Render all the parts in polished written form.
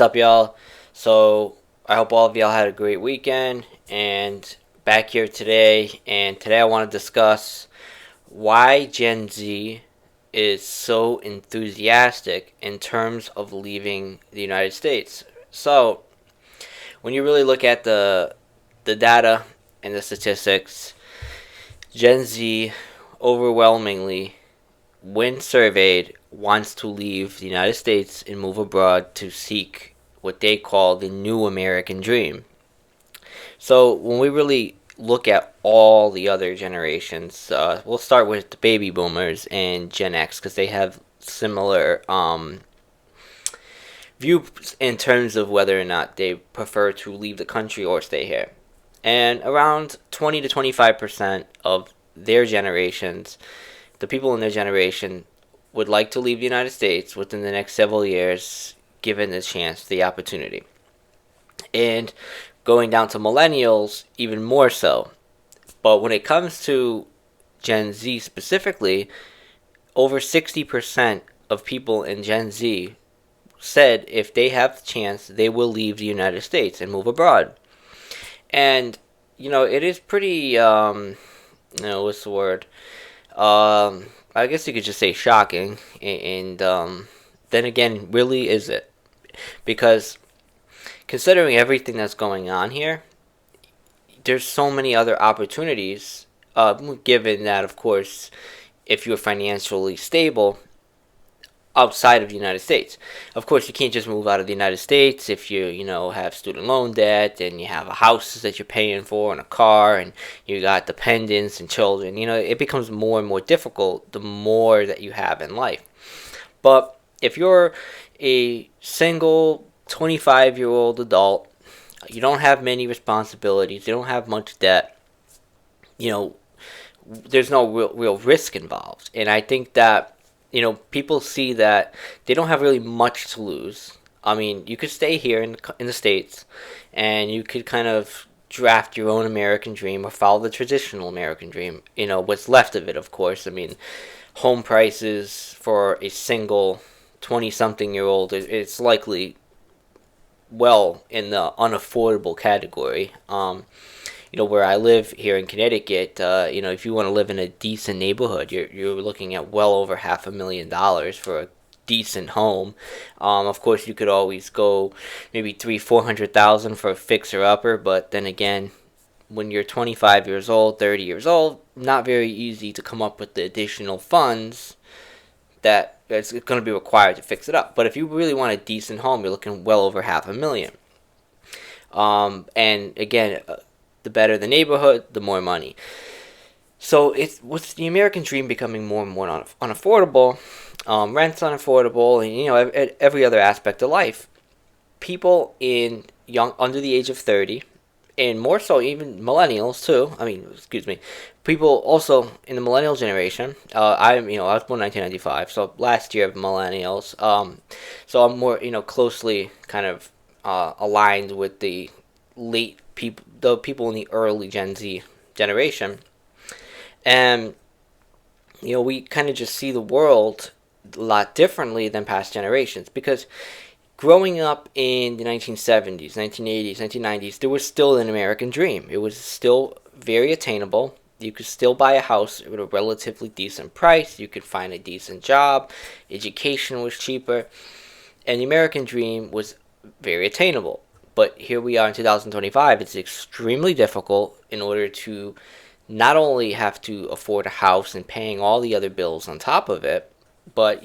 What's up, y'all? So, I hope all of y'all had a great weekend and back here today. And today I want to discuss why Gen Z is so enthusiastic in terms of leaving the United States. So, when you really look at the data and the statistics, Gen Z overwhelmingly, when surveyed, wants to leave the United States and move abroad to seek what they call the new American dream. So when we really look at all the other generations, we'll start with the baby boomers and Gen X because they have similar views in terms of whether or not they prefer to leave the country or stay here. And around 20 to 25% of their generations, the people in their generation, would like to leave the United States within the next several years, given the chance, the opportunity. And going down to millennials, even more so. But when it comes to Gen Z specifically, over 60% of people in Gen Z said if they have the chance, they will leave the United States and move abroad. And, it is pretty, what's the word? I guess you could just say shocking. And then again, really is it? Because considering everything that's going on here, there's so many other opportunities. Given that, of course, if you're financially stable outside of the United States, of course, you can't just move out of the United States if you have student loan debt and you have a house that you're paying for and a car and you got dependents and children. It becomes more and more difficult the more that you have in life. But if you're a single 25-year-old adult, you don't have many responsibilities, you don't have much debt, there's no real risk involved. And I think that, people see that they don't have really much to lose. I mean, you could stay here in the States and you could kind of draft your own American dream or follow the traditional American dream. What's left of it, of course. I mean, home prices for a single 20-something-year-old, it's likely well in the unaffordable category. Where I live here in Connecticut, if you want to live in a decent neighborhood, you're looking at well over $500,000 for a decent home. Of course, you could always go maybe 300,000-400,000 for a fixer upper, but then again, when you're 25 years old, 30 years old, not very easy to come up with the additional funds that it's going to be required to fix it up. But if you really want a decent home, you're looking well over $500,000. And again, the better the neighborhood, the more money. So it's with the American dream becoming more and more unaffordable, rent's unaffordable, and every other aspect of life. People under the age of 30, and more so even millennials too. People also in the millennial generation. I was born in 1995, so last year of millennials. So I'm more closely kind of aligned with the people in the early Gen Z generation, and we kind of just see the world a lot differently than past generations, because growing up in the 1970s, 1980s, 1990s, there was still an American dream. It was still very attainable. You could still buy a house at a relatively decent price. You could find a decent job. Education was cheaper. And the American dream was very attainable. But here we are in 2025. It's extremely difficult in order to not only have to afford a house and paying all the other bills on top of it, but,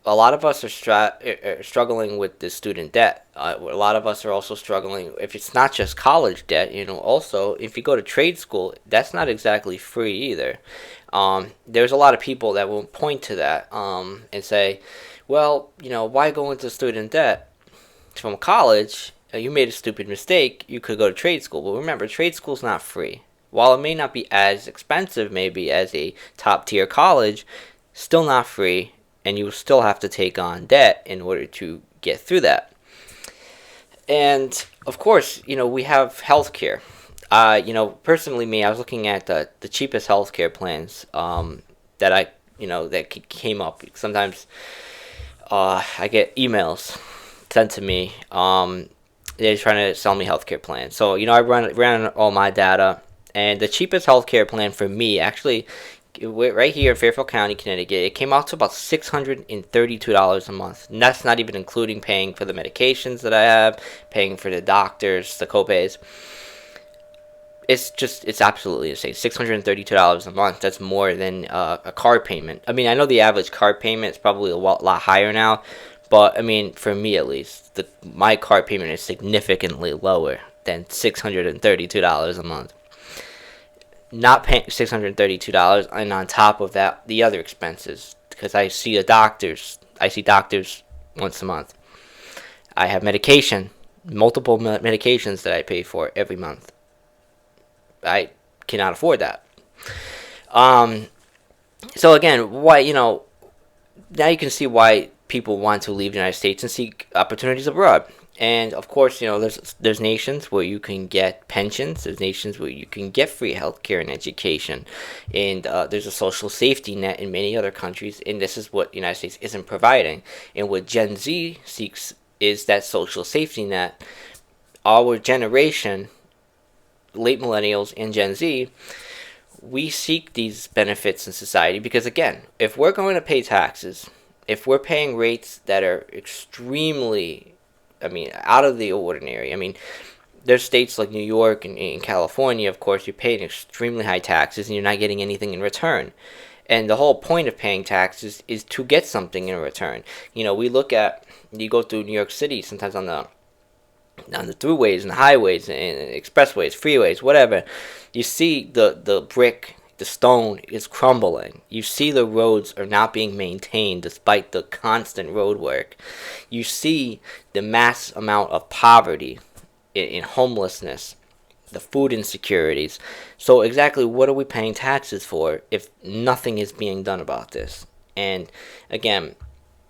a lot of us are struggling with the student debt. A lot of us are also struggling, if it's not just college debt, also, if you go to trade school, that's not exactly free either. There's a lot of people that will point to that and say, well, why go into student debt from college? You made a stupid mistake. You could go to trade school. But remember, trade school's not free. While it may not be as expensive maybe as a top-tier college, still not free, and you still have to take on debt in order to get through that. And, of course, we have healthcare. Personally, I was looking at the cheapest healthcare plans that came up. Sometimes I get emails sent to me. They're trying to sell me healthcare plans. So, I ran all my data, and the cheapest healthcare plan for me, actually, right here in Fairfield County, Connecticut, it came out to about $632 a month. And that's not even including paying for the medications that I have, paying for the doctors, the copays. It's absolutely insane. $632 a month. That's more than a car payment. I mean, I know the average car payment is probably a lot higher now, but I mean, for me at least, my car payment is significantly lower than $632 a month. Not paying $632, and on top of that, the other expenses, because I see doctors once a month. I have multiple medications that I pay for every month. I cannot afford that. So again, why, now you can see why people want to leave the United States and seek opportunities abroad. And of course, there's nations where you can get pensions. There's nations where you can get free healthcare and education, and there's a social safety net in many other countries. And this is what the United States isn't providing. And what Gen Z seeks is that social safety net. Our generation, late millennials and Gen Z, we seek these benefits in society because, again, if we're going to pay taxes, if we're paying rates that are extremely, out of the ordinary. There's states like New York and California, of course, you're paying extremely high taxes and you're not getting anything in return. And the whole point of paying taxes is to get something in return. You go through New York City sometimes on the throughways and the highways and expressways, freeways, whatever. You see the brick, the stone is crumbling. You see the roads are not being maintained despite the constant road work. You see the mass amount of poverty in homelessness, the food insecurities. So exactly what are we paying taxes for if nothing is being done about this? And again,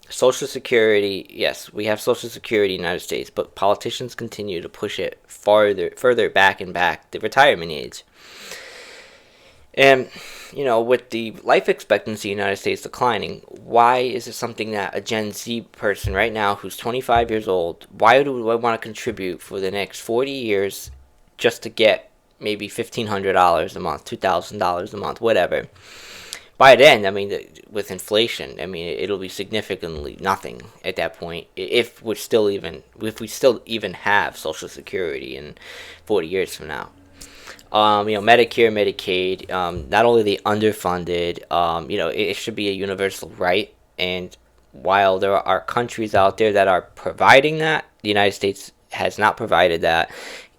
Social Security, yes, we have Social Security in the United States, but politicians continue to push it further back and back, the retirement age. And, with the life expectancy in the United States declining, why is it something that a Gen Z person right now who's 25 years old, why do I want to contribute for the next 40 years just to get maybe $1,500 a month, $2,000 a month, whatever? By then, with inflation, it'll be significantly nothing at that point if we still even have Social Security in 40 years from now. Medicare, Medicaid, not only the underfunded, it should be a universal right. And while there are countries out there that are providing that, the United States has not provided that,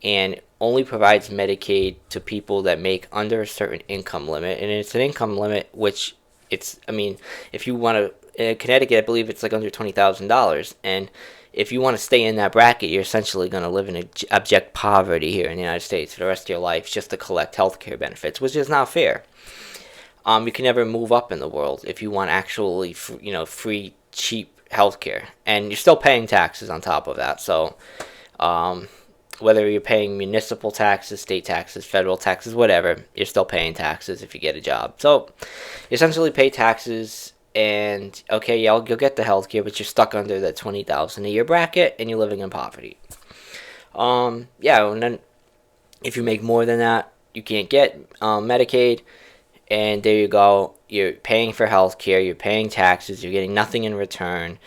and only provides Medicaid to people that make under a certain income limit. And it's an income limit which if you want to, in Connecticut, I believe it's like under $20,000. And if you want to stay in that bracket, you're essentially going to live in abject poverty here in the United States for the rest of your life just to collect healthcare benefits, which is not fair. You can never move up in the world if you want actually, free, cheap healthcare. And you're still paying taxes on top of that. So, whether you're paying municipal taxes, state taxes, federal taxes, whatever, you're still paying taxes if you get a job. So, you essentially pay taxes, and okay, you'll get the healthcare, but you're stuck under that $20,000 a year bracket, and you're living in poverty. And then if you make more than that, you can't get Medicaid, and there you go. You're paying for healthcare, you're paying taxes, you're getting nothing in return.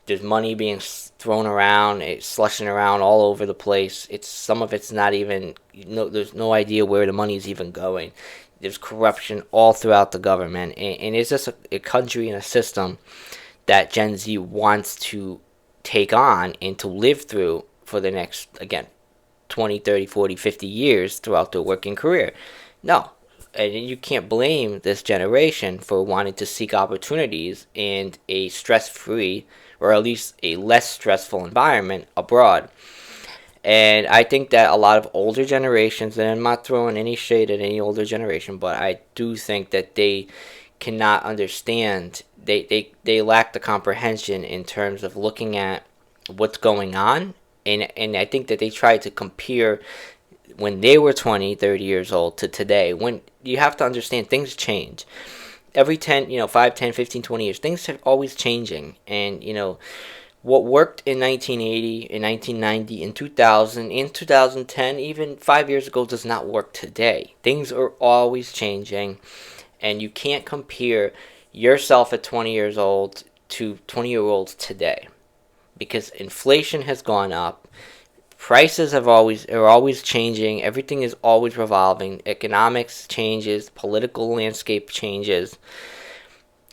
There's money being thrown around, it's slushing around all over the place. Some of it's not even, there's no idea where the money is even going. There's corruption all throughout the government, and it's just a country and a system that Gen Z wants to take on and to live through for the next, again, 20, 30, 40, 50 years throughout their working career. No. And you can't blame this generation for wanting to seek opportunities in a stress-free, or at least a less stressful environment abroad. And I think that a lot of older generations, and I'm not throwing any shade at any older generation, but I do think that they cannot understand, they lack the comprehension in terms of looking at what's going on. And I think that they try to compare when they were 20, 30 years old to today. When you have to understand, things change. Every 5, 10, 15, 20 years, things are always changing. And, what worked in 1980, in 1990, in 2000, in 2010, even 5 years ago, does not work today. Things are always changing, and you can't compare yourself at 20 years old to 20-year-olds today, because inflation has gone up. Prices are always changing. Everything is always revolving. Economics changes, political landscape changes,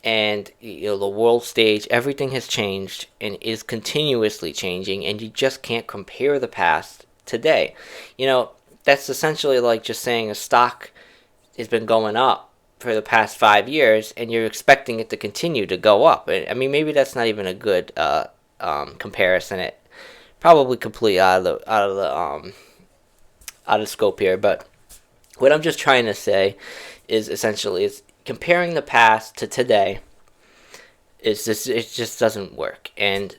and the world stage, everything has changed and is continuously changing, and you just can't compare the past today. That's essentially like just saying a stock has been going up for the past 5 years and you're expecting it to continue to go up. I mean, maybe that's not even a good comparison. It probably completely out of scope here, but what I'm just trying to say is essentially is comparing the past to today is just, it just doesn't work. And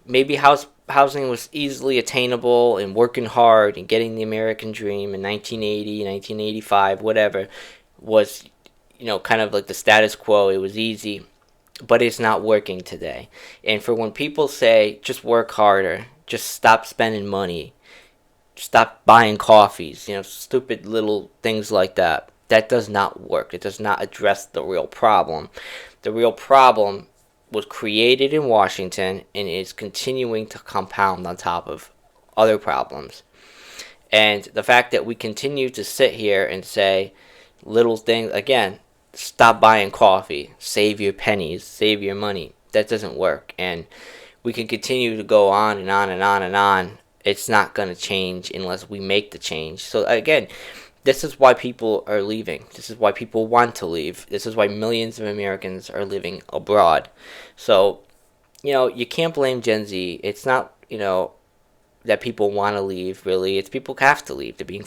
maybe housing was easily attainable, and working hard and getting the American dream in 1980, 1985, whatever, was kind of like the status quo. It was easy, but it's not working today. And for when people say just work harder, just stop spending money, stop buying coffees, stupid little things like that, that does not work. It does not address the real problem. The real problem was created in Washington and is continuing to compound on top of other problems. And the fact that we continue to sit here and say little things, again, stop buying coffee, save your pennies, save your money, that doesn't work. And we can continue to go on and on and on and on. It's not going to change unless we make the change. So again, this is why people are leaving. This is why people want to leave. This is why millions of Americans are living abroad. So, you can't blame Gen Z. It's not, that people want to leave, really. It's people have to leave. They're being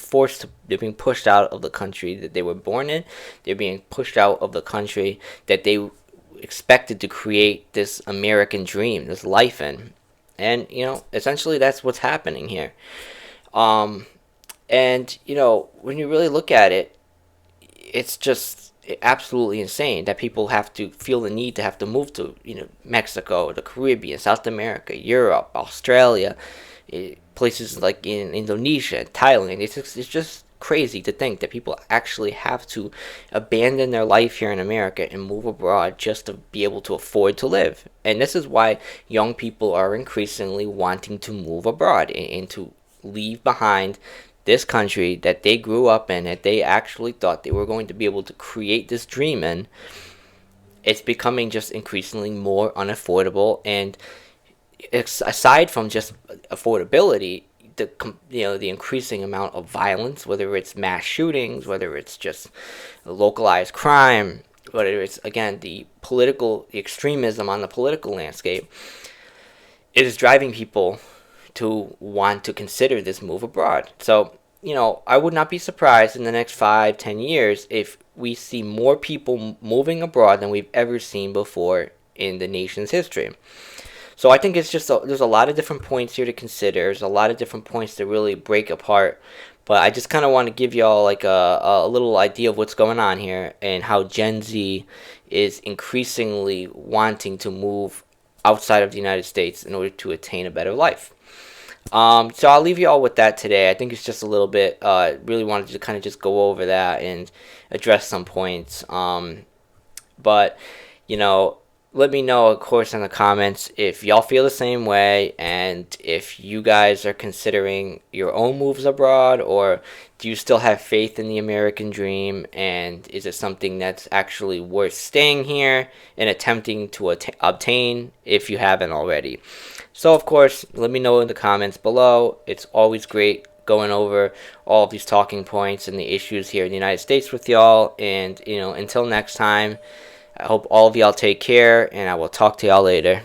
they're being pushed out of the country that they were born in. They're being pushed out of the country that they expected to create this American dream, this life in. And, essentially that's what's happening here. And, when you really look at it, it's just absolutely insane that people have to feel the need to have to move to, Mexico, the Caribbean, South America, Europe, Australia, places like in Indonesia, Thailand. It's just crazy to think that people actually have to abandon their life here in America and move abroad just to be able to afford to live. And this is why young people are increasingly wanting to move abroad and to leave behind this country that they grew up in, that they actually thought they were going to be able to create this dream in. It's becoming just increasingly more unaffordable, and aside from just affordability, the increasing amount of violence, whether it's mass shootings, whether it's just localized crime, whether it's, again, the extremism on the political landscape, it is driving people to want to consider this move abroad. So, I would not be surprised in the next 5-10 years if we see more people moving abroad than we've ever seen before in the nation's history. So I think it's just there's a lot of different points here to consider. There's a lot of different points to really break apart. But I just kind of want to give y'all like a little idea of what's going on here and how Gen Z is increasingly wanting to move outside of the United States in order to attain a better life. So I'll leave you all with that today. I think it's just a little bit, really wanted to kind of just go over that and address some points. But, let me know, of course, in the comments if y'all feel the same way, and if you guys are considering your own moves abroad, or do you still have faith in the American dream, and is it something that's actually worth staying here and attempting to obtain if you haven't already. So, of course, let me know in the comments below. It's always great going over all of these talking points and the issues here in the United States with y'all. And, until next time, I hope all of y'all take care, and I will talk to y'all later.